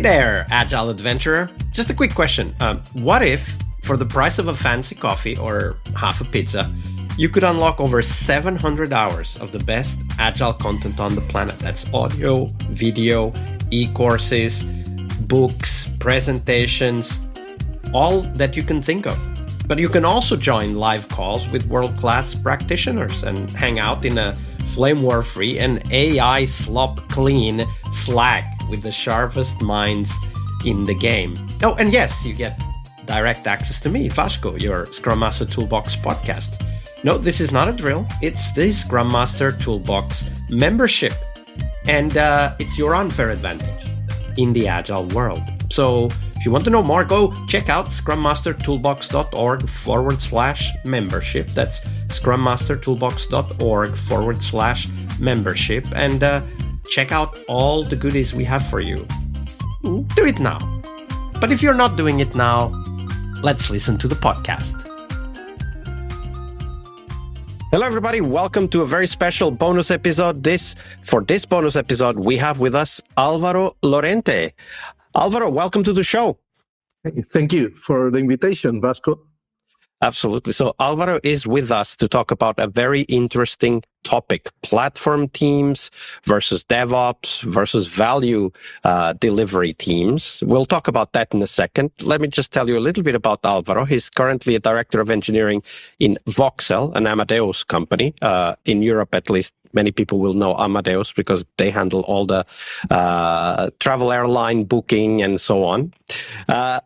there, Agile Adventurer. Just a quick question. What if, for the price of a fancy coffee or half a pizza, you could unlock over 700 hours of the best Agile content on the planet? That's audio, video, e-courses, books, presentations, all that you can think of. But you can also join live calls with world-class practitioners and hang out in a flame war-free and AI slop-clean Slack with the sharpest minds in the game. Oh, and yes, you get direct access to me, Vasco, your Scrum Master Toolbox podcast. No, this is not a drill. It's the Scrum Master Toolbox membership. And it's your unfair advantage in the Agile world. So if you want to know more, go check out scrummastertoolbox.org/membership. That's scrummastertoolbox.org/membership. And check out all the goodies we have for you. Do it now. But if you're not doing it now, let's listen to the podcast. Hello, everybody. Welcome to a very special bonus episode. For this bonus episode, we have with us Alvaro Lorente. Alvaro, welcome to the show. Thank you for the invitation, Vasco. Absolutely. So Alvaro is with us to talk about a very interesting topic: platform teams versus DevOps versus value delivery teams. We'll talk about that in a second. Let me just tell you a little bit about Alvaro. He's currently a director of engineering in Voxel, an Amadeus company. In Europe, at least, many people will know Amadeus because they handle all the travel airline booking and so on,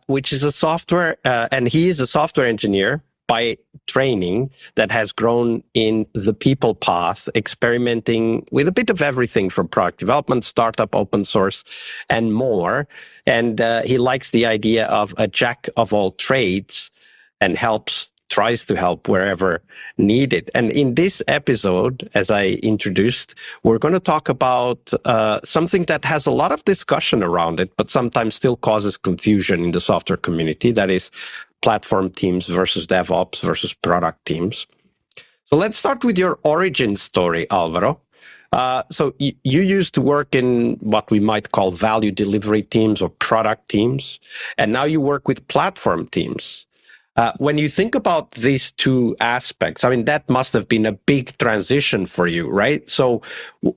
which is a software, and he is a software engineer by training that has grown in the people path, experimenting with a bit of everything from product development, startup, open source, and more. And he likes the idea of a jack of all trades and tries to help wherever needed. And in this episode, as I introduced, we're going to talk about something that has a lot of discussion around it, but sometimes still causes confusion in the software community. That is platform teams versus DevOps versus product teams. So let's start with your origin story, Alvaro. So you used to work in what we might call value delivery teams or product teams, and now you work with platform teams. When you think about these two aspects, I mean, that must have been a big transition for you, right? So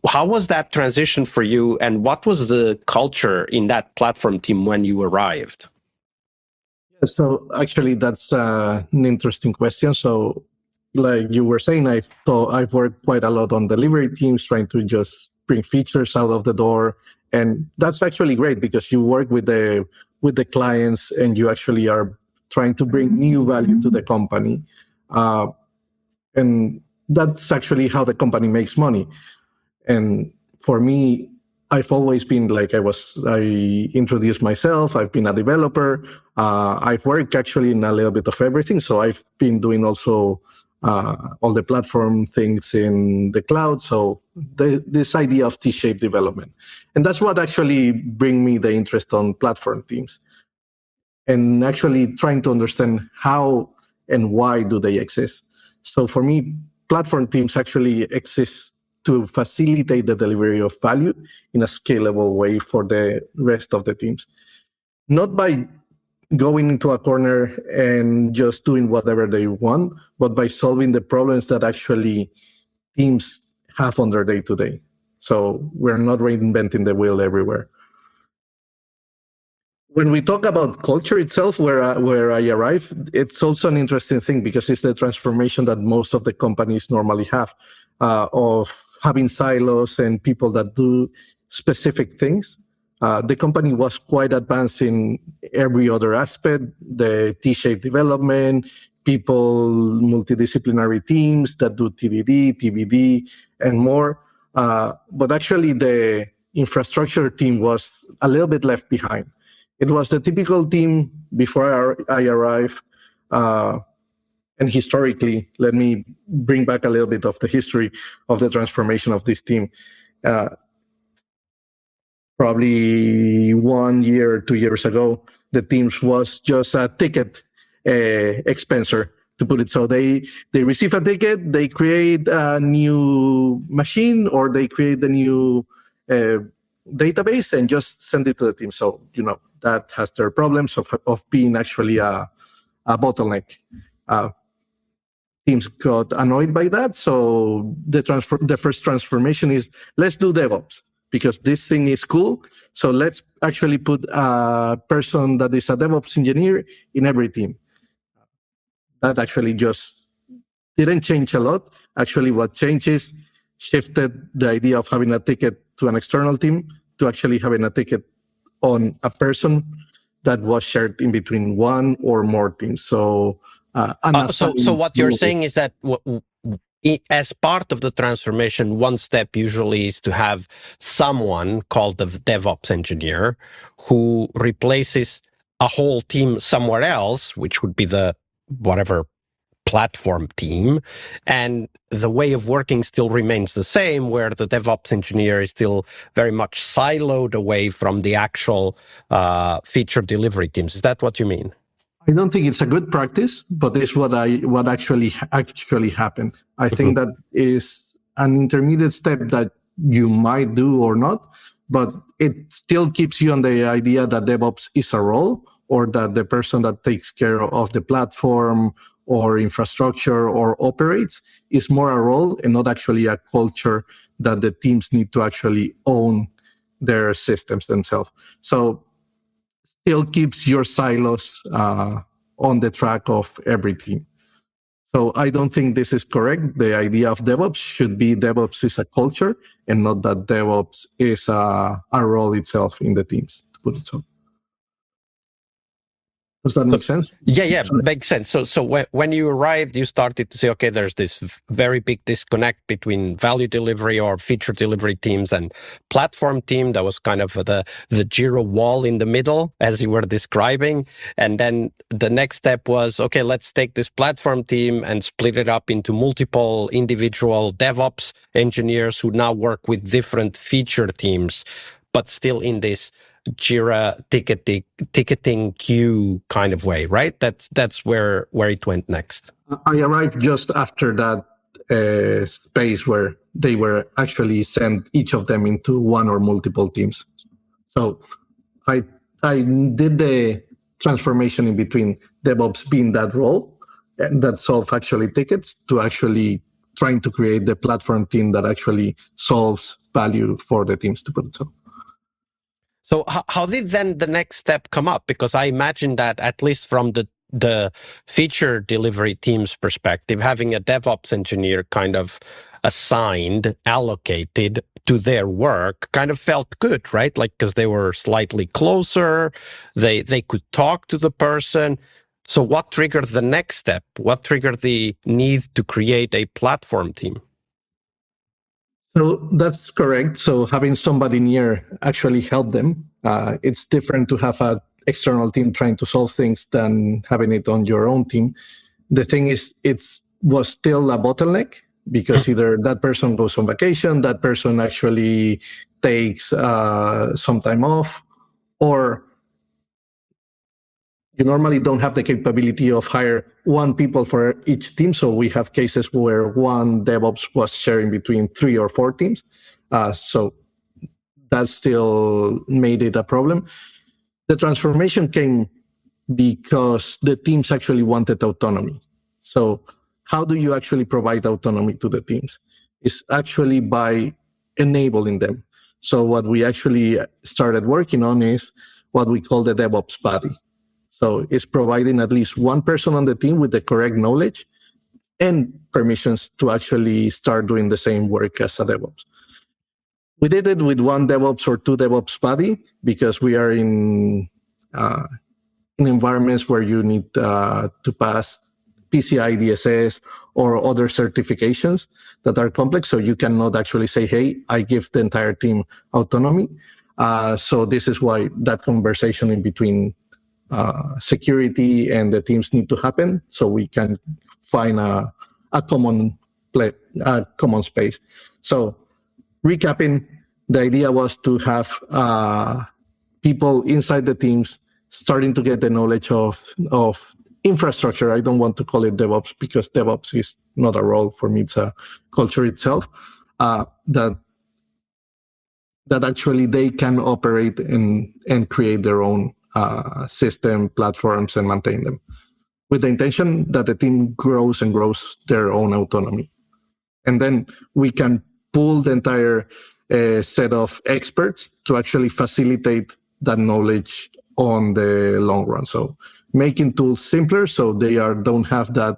how was that transition for you, and what was the culture in that platform team when you arrived? So actually, that's an interesting question. So like you were saying, I've worked quite a lot on delivery teams, trying to just bring features out of the door. And that's actually great because you work with the clients and you actually are trying to bring new value to the company. And that's actually how the company makes money. And for me, I've always been like I introduced myself. I've been a developer. I've worked actually in a little bit of everything. So I've been doing also all the platform things in the cloud. So this idea of T-shaped development. And that's what actually bring me the interest on platform teams. And actually trying to understand how and why do they exist. So for me, platform teams actually exist to facilitate the delivery of value in a scalable way for the rest of the teams. Not by going into a corner and just doing whatever they want, but by solving the problems that actually teams have on their day-to-day. So we're not reinventing the wheel everywhere. When we talk about culture itself, where I arrive, it's also an interesting thing because it's the transformation that most of the companies normally have of having silos and people that do specific things. The company was quite advanced in every other aspect, the T-shaped development, people, multidisciplinary teams that do TDD, TBD, and more. But actually, the infrastructure team was a little bit left behind. It was the typical team before I arrived. And historically, let me bring back a little bit of the history of the transformation of this team. Probably 1 year, 2 years ago, the teams was just a ticket expenser, to put it so. They receive a ticket, they create a new machine, or they create a new database and just send it to the team. So, that has their problems of being actually a bottleneck. Teams got annoyed by that. So the first transformation is, let's do DevOps because this thing is cool. So let's actually put a person that is a DevOps engineer in every team. That actually just didn't change a lot. Actually, what changes shifted the idea of having a ticket to an external team to actually having a ticket on a person that was shared in between one or more teams. So, so what you're saying is that as part of the transformation, one step usually is to have someone called the DevOps engineer who replaces a whole team somewhere else, which would be the whatever platform team, and the way of working still remains the same, where the DevOps engineer is still very much siloed away from the actual feature delivery teams. Is that what you mean? I don't think it's a good practice, but it's what actually happened. I think that is an intermediate step that you might do or not, but it still keeps you on the idea that DevOps is a role, or that the person that takes care of the platform or infrastructure or operates is more a role and not actually a culture that the teams need to actually own their systems themselves. So still keeps your silos on the track of every team. So I don't think this is correct. The idea of DevOps should be DevOps is a culture and not that DevOps is a role itself in the teams, to put it so. Does that make sense? Yeah, makes sense. So when you arrived, you started to say, okay, there's this very big disconnect between value delivery or feature delivery teams and platform team. That was kind of the Jira wall in the middle, as you were describing. And then the next step was, okay, let's take this platform team and split it up into multiple individual DevOps engineers who now work with different feature teams, but still in this Jira ticketing queue kind of way, right? That's where it went next. I arrived just after that space where they were actually sent each of them into one or multiple teams. So I did the transformation in between DevOps being that role and that solve actually tickets to actually trying to create the platform team that actually solves value for the teams, to put it so. So how did then the next step come up? Because I imagine that at least from the feature delivery team's perspective, having a DevOps engineer kind of assigned, allocated to their work kind of felt good, right? Like, because they were slightly closer, they could talk to the person. So what triggered the next step? What triggered the need to create a platform team? So that's correct. So having somebody near actually help them. It's different to have an external team trying to solve things than having it on your own team. The thing is, it was still a bottleneck because either that person goes on vacation, that person actually takes some time off, or you normally don't have the capability of hire one people for each team. So we have cases where one DevOps was sharing between 3 or 4 teams. So that still made it a problem. The transformation came because the teams actually wanted autonomy. So how do you actually provide autonomy to the teams? It's actually by enabling them. So what we actually started working on is what we call the DevOps buddy. So it's providing at least one person on the team with the correct knowledge and permissions to actually start doing the same work as a DevOps. We did it with one DevOps or 2 DevOps buddy because we are in environments where you need to pass PCI DSS or other certifications that are complex. So you cannot actually say, hey, I give the entire team autonomy. So this is why that conversation in between security and the teams need to happen, so we can find a common space. So recapping, the idea was to have people inside the teams starting to get the knowledge of infrastructure. I don't want to call it DevOps because DevOps is not a role for me; it's a culture itself. That that actually they can operate and create their own system, platforms, and maintain them, with the intention that the team grows and grows their own autonomy. And then we can pull the entire set of experts to actually facilitate that knowledge on the long run. So making tools simpler so they don't have that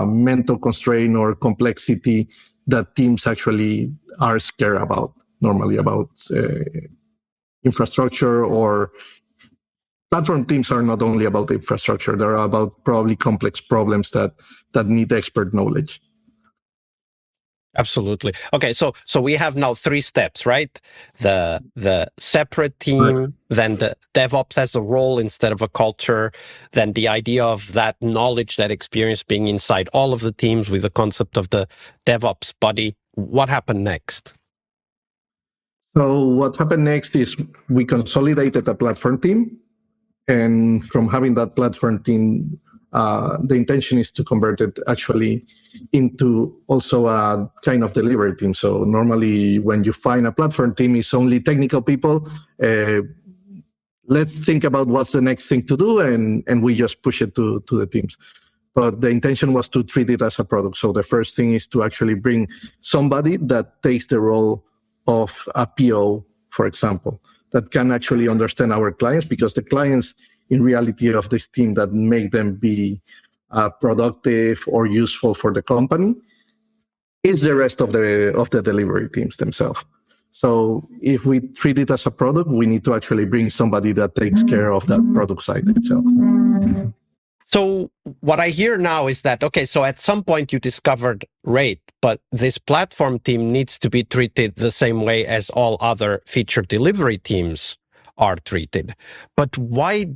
mental constraint or complexity that teams actually are scared about, normally about infrastructure, or platform teams are not only about infrastructure, they're about probably complex problems that need expert knowledge. Absolutely. Okay, so we have now 3 steps, right? The separate team, Right. then the DevOps as a role instead of a culture, then the idea of that knowledge, that experience being inside all of the teams with the concept of the DevOps buddy. What happened next? So what happened next is we consolidated a platform team, and from having that platform team, the intention is to convert it actually into also a kind of delivery team. So normally when you find a platform team, it's only technical people. Let's think about what's the next thing to do, and we just push it to the teams. But the intention was to treat it as a product. So the first thing is to actually bring somebody that takes the role of a PO, for example, that can actually understand our clients, because the clients in reality of this team that make them be productive or useful for the company is the rest of the delivery teams themselves. So if we treat it as a product, we need to actually bring somebody that takes care of that product side itself. So what I hear now is that, okay, so at some point you discovered rate, but this platform team needs to be treated the same way as all other feature delivery teams are treated. But why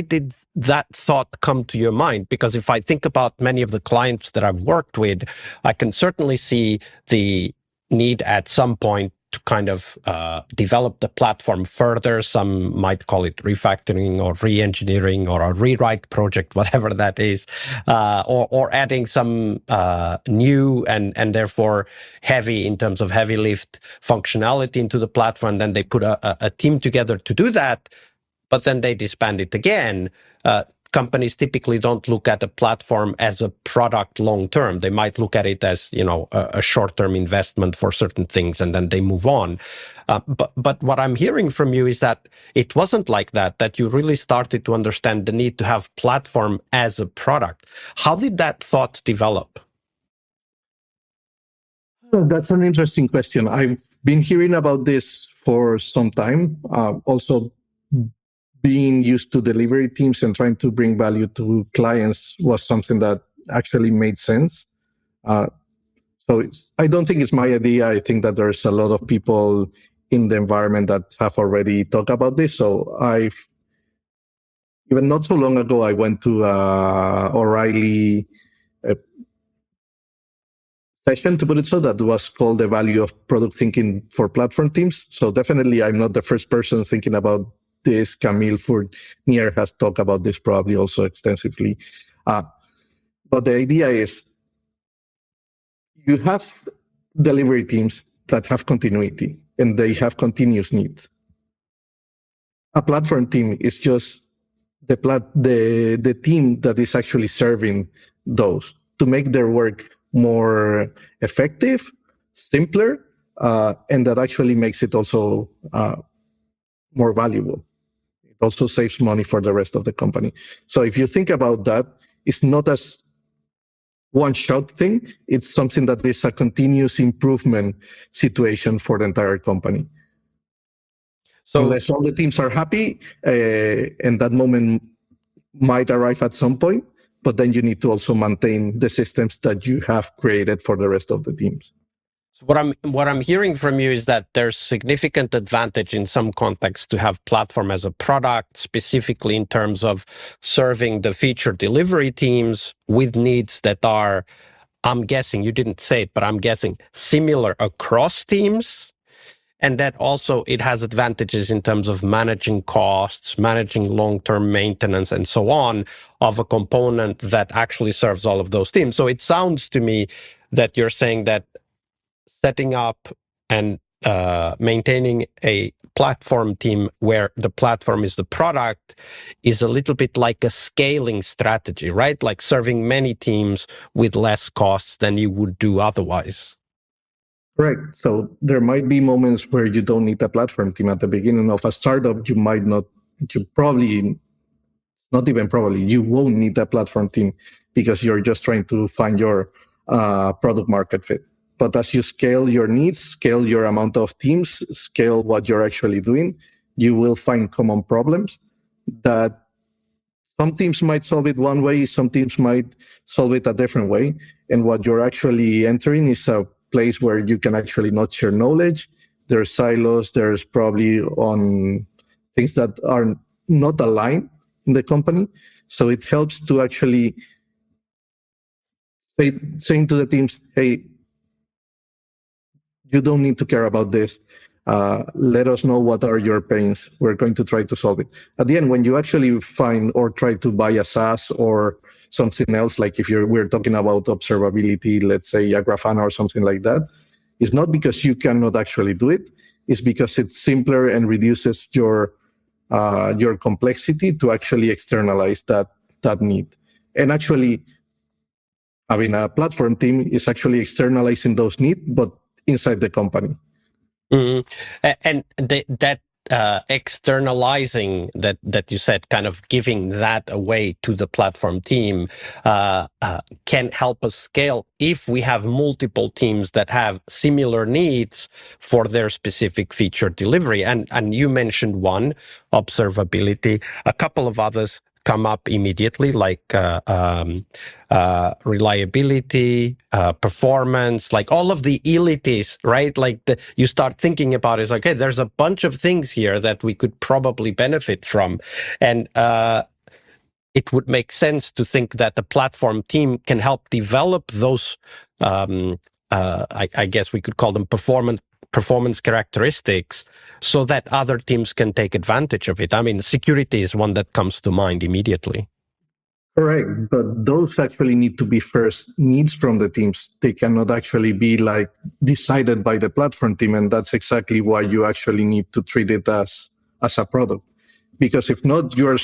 did that thought come to your mind? Because if I think about many of the clients that I've worked with, I can certainly see the need at some point to kind of develop the platform further. Some might call it refactoring or re-engineering or a rewrite project, whatever that is, or adding some new and therefore heavy, in terms of heavy lift functionality into the platform. Then they put a team together to do that, but then they disband it again. Companies typically don't look at a platform as a product long term. They might look at it as, a short term investment for certain things, and then they move on. But what I'm hearing from you is that it wasn't like that. That you really started to understand the need to have platform as a product. How did that thought develop? That's an interesting question. I've been hearing about this for some time. Also, being used to delivery teams and trying to bring value to clients was something that actually made sense. So I don't think it's my idea. I think that there's a lot of people in the environment that have already talked about this. So even not so long ago, I went to O'Reilly session, to put it so, that was called the value of product thinking for platform teams. So definitely I'm not the first person thinking about this. Camille Fournier has talked about this probably also extensively. But the idea is you have delivery teams that have continuity and they have continuous needs. A platform team is just the team that is actually serving those to make their work more effective, simpler, and that actually makes it also more valuable. It also saves money for the rest of the company. So if you think about that, it's not as one-shot thing. It's something that is a continuous improvement situation for the entire company. So unless all the teams are happy, and that moment might arrive at some point, but then you need to also maintain the systems that you have created for the rest of the teams. So what I'm hearing from you is that there's significant advantage in some contexts to have platform as a product, specifically in terms of serving the feature delivery teams with needs that are, I'm guessing, you didn't say it, but I'm guessing similar across teams. And that also it has advantages in terms of managing costs, managing long-term maintenance, and so on, of a component that actually serves all of those teams. So it sounds to me that you're saying that setting up and maintaining a platform team where the platform is the product is a little bit like a scaling strategy, right? Like serving many teams with less costs than you would do otherwise. Right. So there might be moments where you don't need a platform team. At the beginning of a startup, you probably, not even probably, you won't need a platform team because you're just trying to find your product market fit. But as you scale your needs, scale your amount of teams, scale what you're actually doing, you will find common problems that some teams might solve it one way, some teams might solve it a different way. And what you're actually entering is a place where you can actually not share knowledge. There's silos, there's probably on things that are not aligned in the company. So it helps to actually saying to the teams, hey, you don't need to care about this. Let us know what are your pains. We're going to try to solve it. At the end, when you actually find or try to buy a SaaS or something else, like if we're talking about observability, let's say a Grafana or something like that, it's not because you cannot actually do it. It's because it's simpler and reduces your complexity to actually externalize that need. And actually, having a platform team is actually externalizing those needs, but inside the company. Mm. And that externalizing that you said, kind of giving that away to the platform team, can help us scale if we have multiple teams that have similar needs for their specific feature delivery. And you mentioned one, observability, a couple of others come up immediately, like reliability, performance, like all of the elities, right? Like you start thinking about it, it's like, okay, there's a bunch of things here that we could probably benefit from. And it would make sense to think that the platform team can help develop those, I guess we could call them performance characteristics, so that other teams can take advantage of it. I mean, security is one that comes to mind immediately. Correct, but those actually need to be first needs from the teams. They cannot actually be like decided by the platform team, and that's exactly why you actually need to treat it as a product. Because if not, you're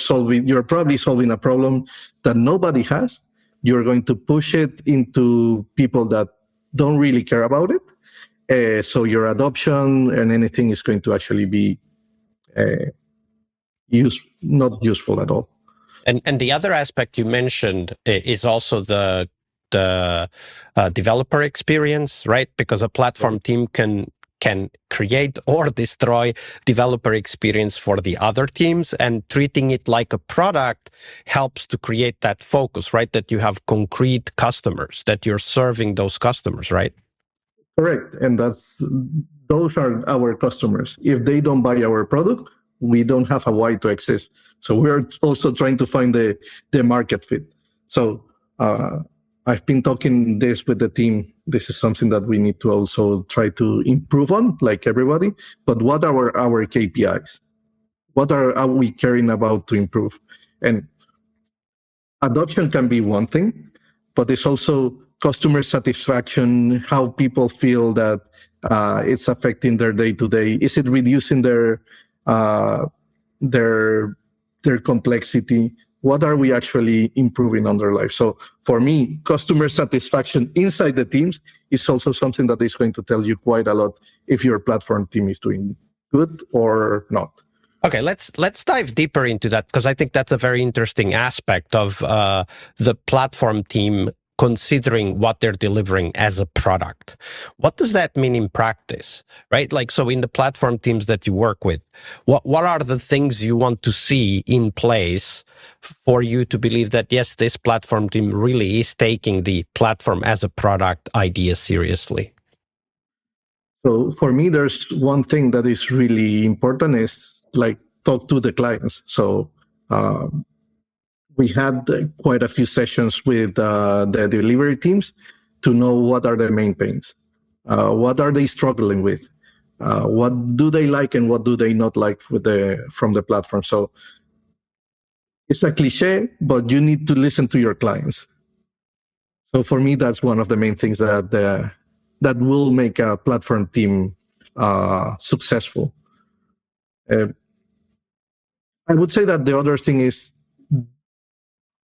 probably solving a problem that nobody has. You're going to push it into people that don't really care about it. So your adoption and anything is going to actually be not useful at all. And the other aspect you mentioned is also the developer experience, right? Because a platform team can create or destroy developer experience for the other teams, and treating it like a product helps to create that focus, right? That you have concrete customers, that you're serving those customers, right? Correct. And those are our customers. If they don't buy our product, we don't have a why to exist. So we're also trying to find the market fit. So I've been talking this with the team. This is something that we need to also try to improve on, like everybody. But what are our KPIs? What are we caring about to improve? And adoption can be one thing, but it's also customer satisfaction, how people feel that it's affecting their day to day. Is it reducing their complexity? What are we actually improving on their life? So for me, customer satisfaction inside the teams is also something that is going to tell you quite a lot if your platform team is doing good or not. Okay, let's dive deeper into that, because I think that's a very interesting aspect of the platform team considering what they're delivering as a product. What does that mean in practice, right? Like, so in the platform teams that you work with, what are the things you want to see in place for you to believe that, yes, this platform team really is taking the platform as a product idea seriously? So for me, there's one thing that is really important is like talk to the clients. So we had quite a few sessions with the delivery teams to know what are the main pains, what are they struggling with, what do they like and what do they not like from the platform. So it's a cliche, but you need to listen to your clients. So for me, that's one of the main things that will make a platform team successful. I would say that the other thing is,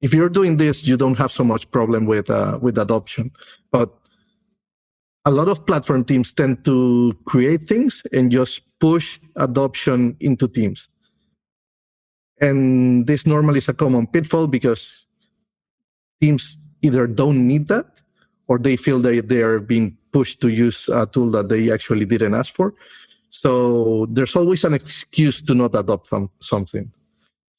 if you're doing this, you don't have so much problem with adoption. But a lot of platform teams tend to create things and just push adoption into teams. And this normally is a common pitfall because teams either don't need that or they feel that they are being pushed to use a tool that they actually didn't ask for. So there's always an excuse to not adopt something.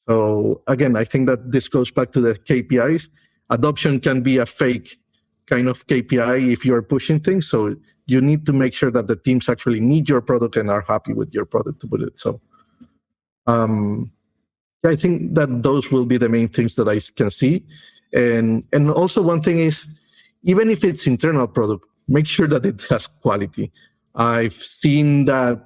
So again, I think that this goes back to the KPIs. Adoption can be a fake kind of KPI if you're pushing things. So you need to make sure that the teams actually need your product and are happy with your product to put it. So I think that those will be the main things that I can see. And also one thing is, even if it's internal product, make sure that it has quality. I've seen that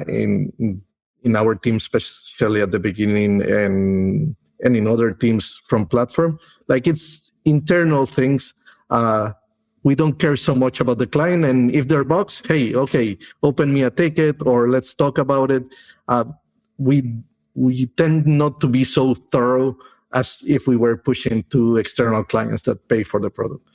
in our team, especially at the beginning, and in other teams from platform, like it's internal things. We don't care so much about the client, and if there are bugs, hey, okay, open me a ticket or let's talk about it. We tend not to be so thorough as if we were pushing to external clients that pay for the product.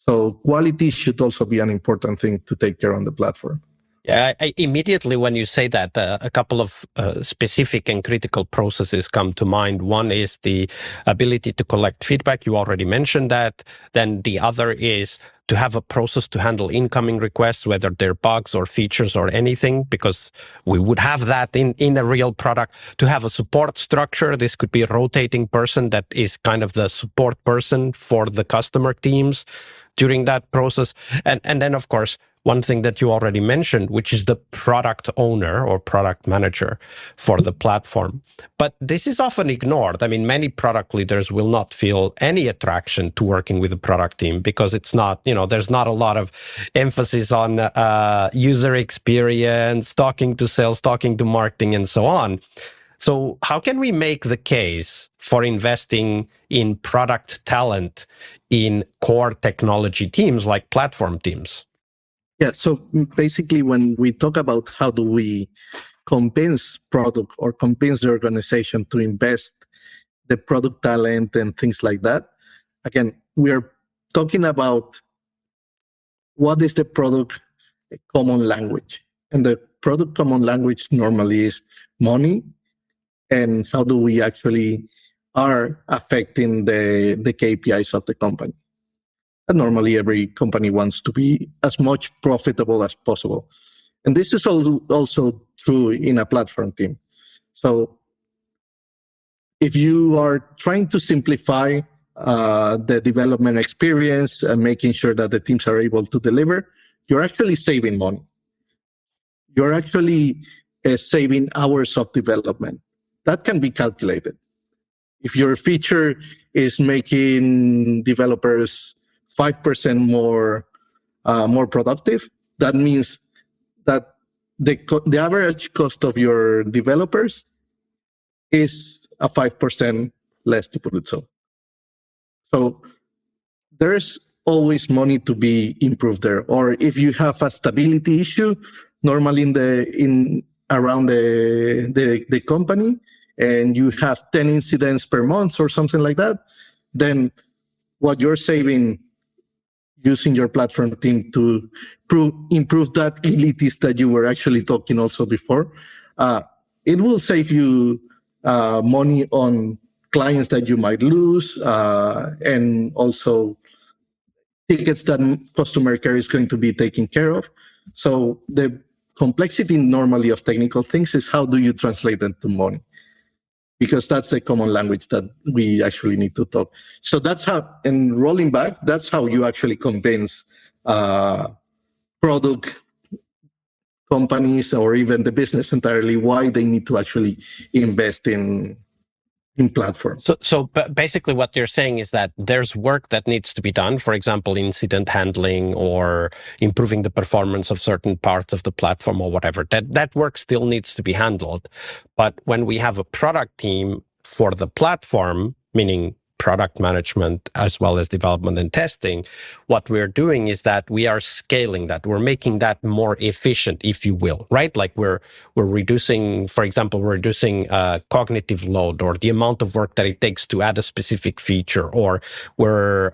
So quality should also be an important thing to take care on the platform. Yeah, I immediately when you say that, a couple of specific and critical processes come to mind. One is the ability to collect feedback. You already mentioned that. Then the other is to have a process to handle incoming requests, whether they're bugs or features or anything, because we would have that in a real product. To have a support structure, this could be a rotating person that is kind of the support person for the customer teams during that process. And then, of course, one thing that you already mentioned, which is the product owner or product manager for the platform. But this is often ignored. I mean, many product leaders will not feel any attraction to working with the product team because it's not, there's not a lot of emphasis on user experience, talking to sales, talking to marketing, and so on. So how can we make the case for investing in product talent in core technology teams like platform teams? Yeah, so basically when we talk about how do we convince product or convince the organization to invest the product talent and things like that, again, we are talking about what is the product common language. And the product common language normally is money, and how do we actually are affecting the KPIs of the company. And normally every company wants to be as much profitable as possible. And this is also true in a platform team. So if you are trying to simplify the development experience and making sure that the teams are able to deliver, you're actually saving money. You're actually saving hours of development. That can be calculated. If your feature is making developers 5% more productive, that means that the average cost of your developers is a 5% less, to put it so. So there's always money to be improved there. Or if you have a stability issue, normally around the company, and you have 10 incidents per month or something like that, then what you're saving using your platform team to improve that elitist that you were actually talking also before, it will save you money on clients that you might lose, and also tickets that customer care is going to be taken care of. So the complexity normally of technical things is how do you translate them to money? Because that's the common language that we actually need to talk. So that's how, and rolling back, that's how you actually convince product companies or even the business entirely why they need to actually invest in platforms. So basically what you're saying is that there's work that needs to be done, for example, incident handling or improving the performance of certain parts of the platform or whatever. That work still needs to be handled. But when we have a product team for the platform, meaning product management as well as development and testing, what we're doing is that we are scaling that. We're making that more efficient, if you will, right? Like we're reducing, for example, we're reducing cognitive load or the amount of work that it takes to add a specific feature, or we're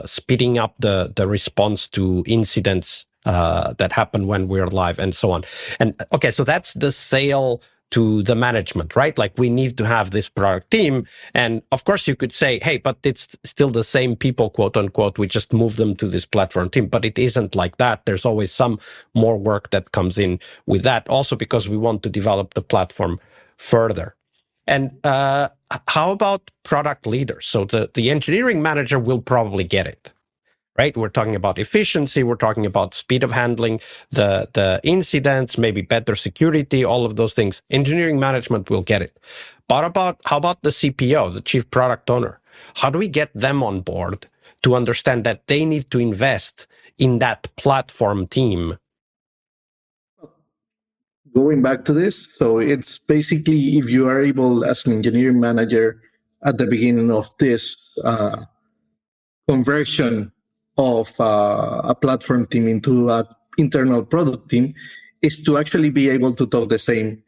speeding up the response to incidents that happen when we're live, and so on. And okay, so that's the sale to the management, right? Like we need to have this product team. And of course you could say, hey, but it's still the same people, quote unquote, we just move them to this platform team. But it isn't like that. There's always some more work that comes in with that, also because we want to develop the platform further. And how about product leaders? So the engineering manager will probably get it, right? We're talking about efficiency. We're talking about speed of handling the incidents, maybe better security, all of those things. Engineering management will get it. But how about the CPO, the chief product owner? How do we get them on board to understand that they need to invest in that platform team? Going back to this, so it's basically if you are able as an engineering manager at the beginning of this conversion of a platform team into an internal product team, is to actually be able to talk the same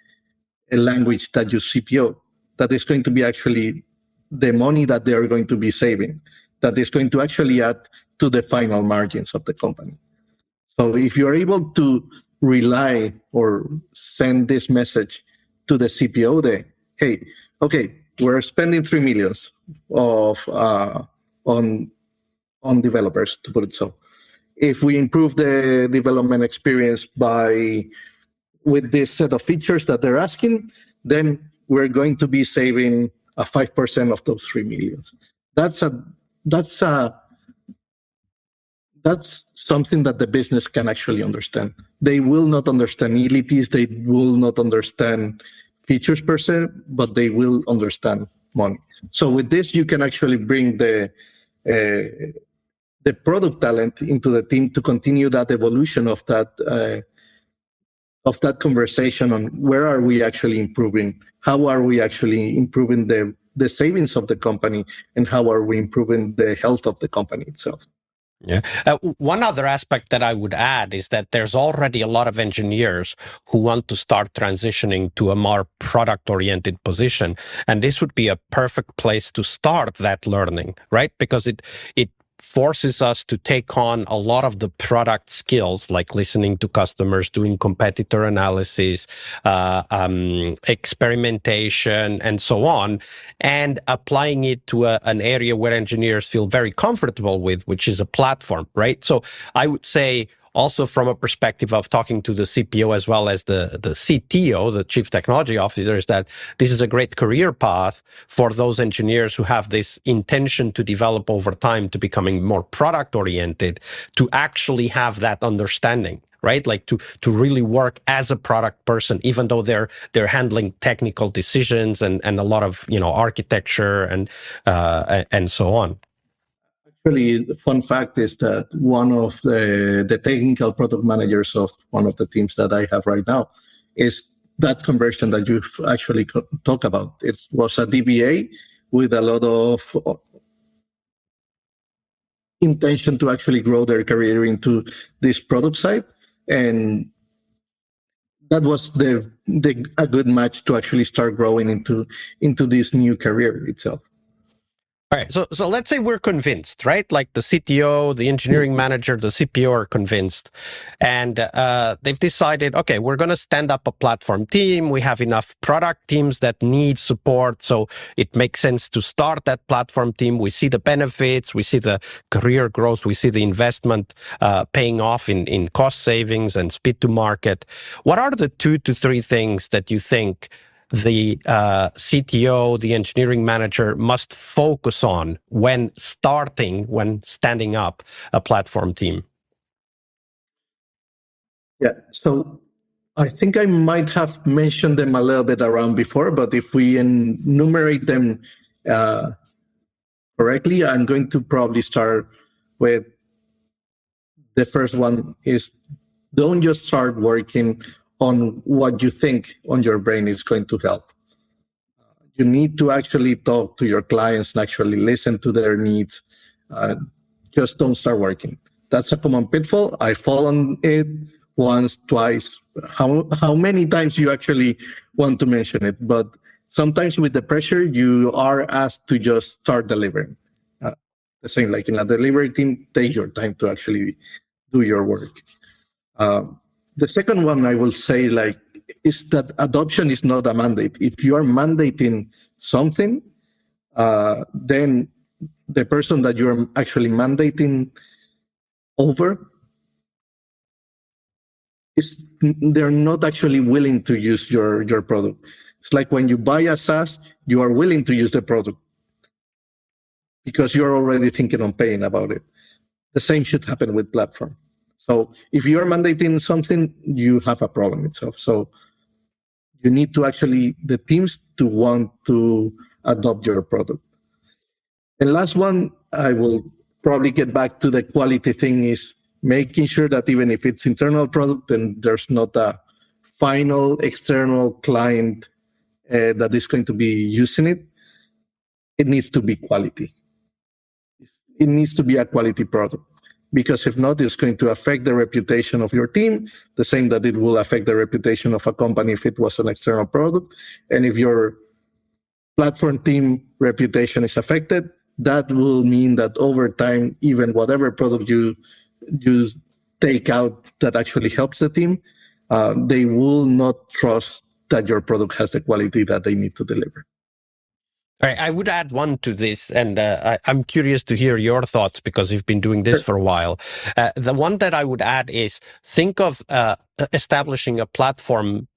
language that your CPO. That is going to be actually the money that they are going to be saving, that is going to actually add to the final margins of the company. So if you're able to rely or send this message to the CPO, that, hey, okay, we're spending 3 million of on developers, to put it so. If we improve the development experience with this set of features that they're asking, then we're going to be saving 5% of those 3 million. That's something that the business can actually understand. They will not understand utilities, they will not understand features per se, but they will understand money. So with this, you can actually bring the product talent into the team to continue that evolution of that conversation on where are we actually improving, how are we actually improving the savings of the company, and how are we improving the health of the company itself. Yeah. One other aspect that I would add is that there's already a lot of engineers who want to start transitioning to a more product-oriented position. And this would be a perfect place to start that learning, right? Because it forces us to take on a lot of the product skills, like listening to customers, doing competitor analysis, experimentation, and so on, and applying it to an area where engineers feel very comfortable with, which is a platform, right? So I would say, also from a perspective of talking to the CPO as well as the CTO, the Chief Technology Officer, is that this is a great career path for those engineers who have this intention to develop over time to becoming more product-oriented, to actually have that understanding, right? Like to really work as a product person, even though they're handling technical decisions and a lot of, architecture and so on. Actually, the fun fact is that one of the technical product managers of one of the teams that I have right now is that conversion that you've actually talked about. It was a DBA with a lot of intention to actually grow their career into this product side, and that was a good match to actually start growing into this new career itself. All right, so let's say we're convinced, right? Like the CTO, the engineering manager, the CPO are convinced, and they've decided, okay, we're going to stand up a platform team. We have enough product teams that need support, so it makes sense to start that platform team. We see the benefits, we see the career growth, we see the investment paying off in cost savings and speed to market. What are the 2 to 3 things that you think the CTO, the engineering manager, must focus on when standing up a platform team? Yeah, so I think I might have mentioned them a little bit around before, but if we enumerate them correctly, I'm going to probably start with the first one is don't just start working on what you think on your brain is going to help. You need to actually talk to your clients and actually listen to their needs. Just don't start working. That's a common pitfall. I fall on it once, twice. How many times you actually want to mention it? But sometimes with the pressure, you are asked to just start delivering. The same like in a delivery team, take your time to actually do your work. The second one I will say is that adoption is not a mandate. If you are mandating something, then the person that you're actually mandating over they're not actually willing to use your product. It's like when you buy a SaaS, you are willing to use the product because you're already thinking on paying about it. The same should happen with platform. So if you are mandating something, you have a problem itself. So you need to actually, the teams to want to adopt your product. And last one, I will probably get back to the quality thing, is making sure that even if it's internal product, then there's not a final external client that is going to be using it. It needs to be quality. It needs to be a quality product, because if not, it's going to affect the reputation of your team, the same that it will affect the reputation of a company if it was an external product. And if your platform team reputation is affected, that will mean that over time, even whatever product you take out that actually helps the team, they will not trust that your product has the quality that they need to deliver. All right, I would add one to this, and I'm curious to hear your thoughts because you've been doing this for a while. The one that I would add is think of establishing a platform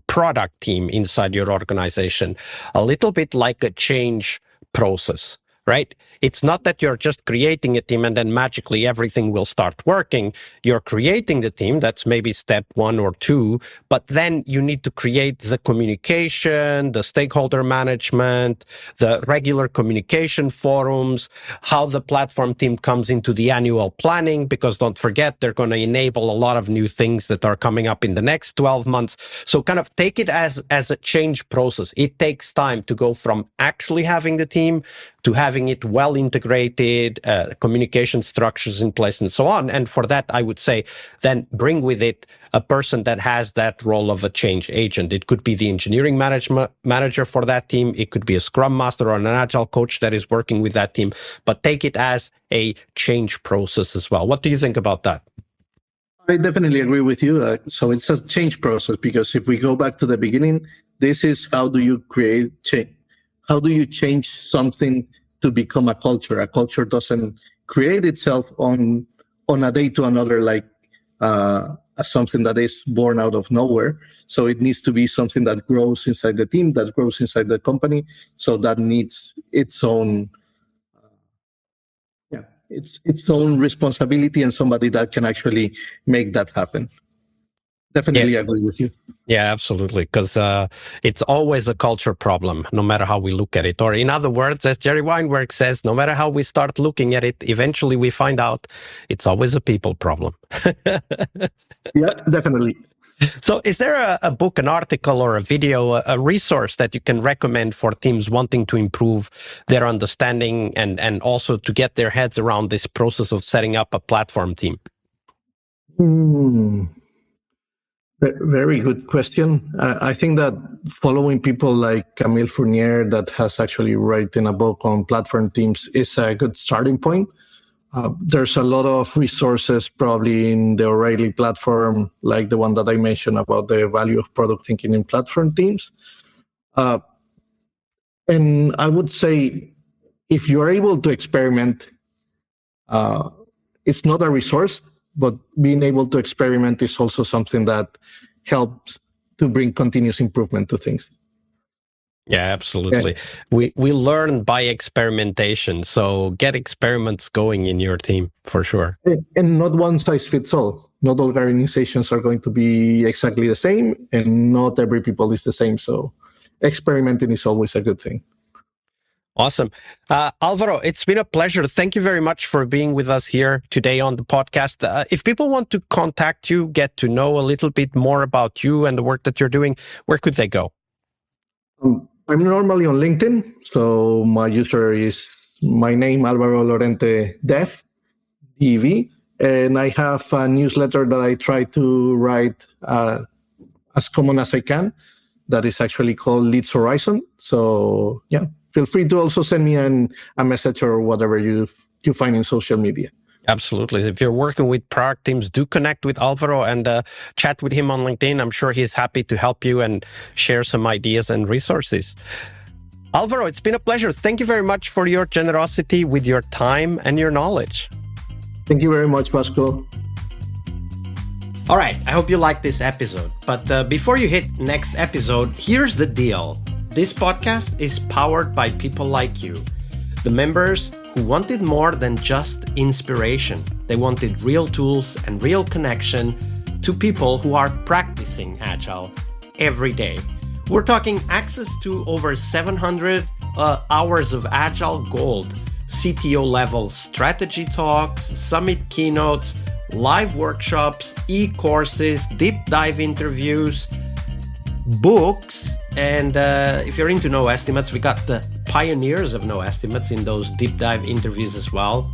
product team inside your organization, a little bit like a change process. Right? It's not that you're just creating a team and then magically everything will start working. You're creating the team. That's maybe step 1 or 2. But then you need to create the communication, the stakeholder management, the regular communication forums, how the platform team comes into the annual planning, because don't forget, they're going to enable a lot of new things that are coming up in the next 12 months. So kind of take it as a change process. It takes time to go from actually having the team to having it well integrated, communication structures in place, and so on. And for that, I would say, then bring with it a person that has that role of a change agent. It could be the engineering manager for that team. It could be a scrum master or an agile coach that is working with that team, but take it as a change process as well. What do you think about that? I definitely agree with you. So it's a change process, because if we go back to the beginning, this is how do you create change? How do you change something to become a culture? A culture doesn't create itself on a day to another, like something that is born out of nowhere. So it needs to be something that grows inside the team, that grows inside the company. So that needs its own, its own responsibility, and somebody that can actually make that happen. Definitely agree with you. Yeah, absolutely. Because it's always a culture problem, no matter how we look at it. Or in other words, as Jerry Weinberg says, no matter how we start looking at it, eventually we find out it's always a people problem. Yeah, definitely. So is there a book, an article, or a video, a resource that you can recommend for teams wanting to improve their understanding and also to get their heads around this process of setting up a platform team? Very good question. I think that following people like Camille Fournier, that has actually written a book on platform teams, is a good starting point. There's a lot of resources probably in the O'Reilly platform, like the one that I mentioned about the value of product thinking in platform teams. And I would say, if you are able to experiment, it's not a resource, but being able to experiment is also something that helps to bring continuous improvement to things. Yeah, absolutely. Yeah. We learn by experimentation. So get experiments going in your team for sure. And not one size fits all. Not all organizations are going to be exactly the same, and not every people is the same. So experimenting is always a good thing. Awesome. Alvaro, it's been a pleasure. Thank you very much for being with us here today on the podcast. If people want to contact you, get to know a little bit more about you and the work that you're doing, where could they go? I'm normally on LinkedIn. So my user is my name, Alvaro Lorente Dev, DV. And I have a newsletter that I try to write as common as I can. That is actually called Leads Horizon. So yeah, feel free to also send me a message or whatever you find in social media. Absolutely. If you're working with product teams, do connect with Alvaro and chat with him on LinkedIn. I'm sure he's happy to help you and share some ideas and resources. Alvaro, it's been a pleasure. Thank you very much for your generosity with your time and your knowledge. Thank you very much, Vasco. All right, I hope you liked this episode. But before you hit next episode, here's the deal. This podcast is powered by people like you, the members who wanted more than just inspiration. They wanted real tools and real connection to people who are practicing Agile every day. We're talking access to over 700 hours of Agile Gold, CTO level strategy talks, summit keynotes, live workshops, e-courses, deep dive interviews, books, and if you're into No Estimates, we got the pioneers of No Estimates in those deep dive interviews as well.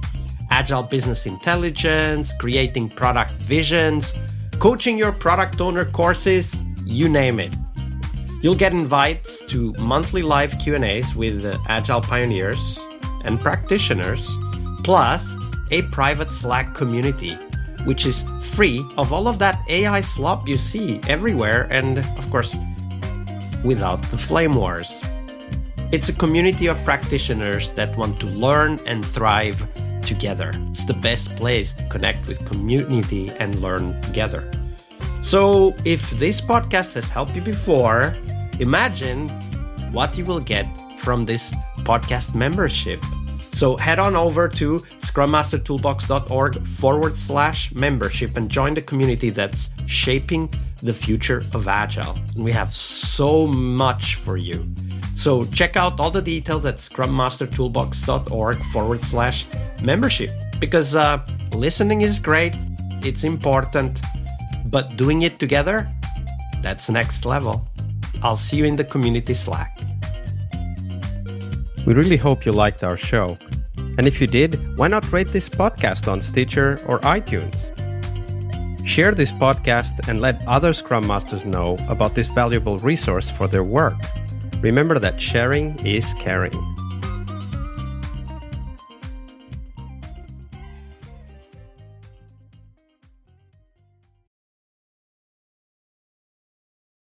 Agile business intelligence, creating product visions, coaching your product owner courses, you name it. You'll get invites to monthly live Q&As with Agile pioneers and practitioners, plus a private Slack community, which is free of all of that AI slop you see everywhere, and of course, without the flame wars. It's a community of practitioners that want to learn and thrive together. It's the best place to connect with community and learn together. So if this podcast has helped you before, imagine what you will get from this podcast membership. So head on over to scrummastertoolbox.org/membership and join the community that's shaping the future of Agile. And we have so much for you. So check out all the details at scrummastertoolbox.org/membership, because listening is great, it's important, but doing it together, that's next level. I'll see you in the community Slack. We really hope you liked our show. And if you did, why not rate this podcast on Stitcher or iTunes? Share this podcast and let other Scrum Masters know about this valuable resource for their work. Remember that sharing is caring.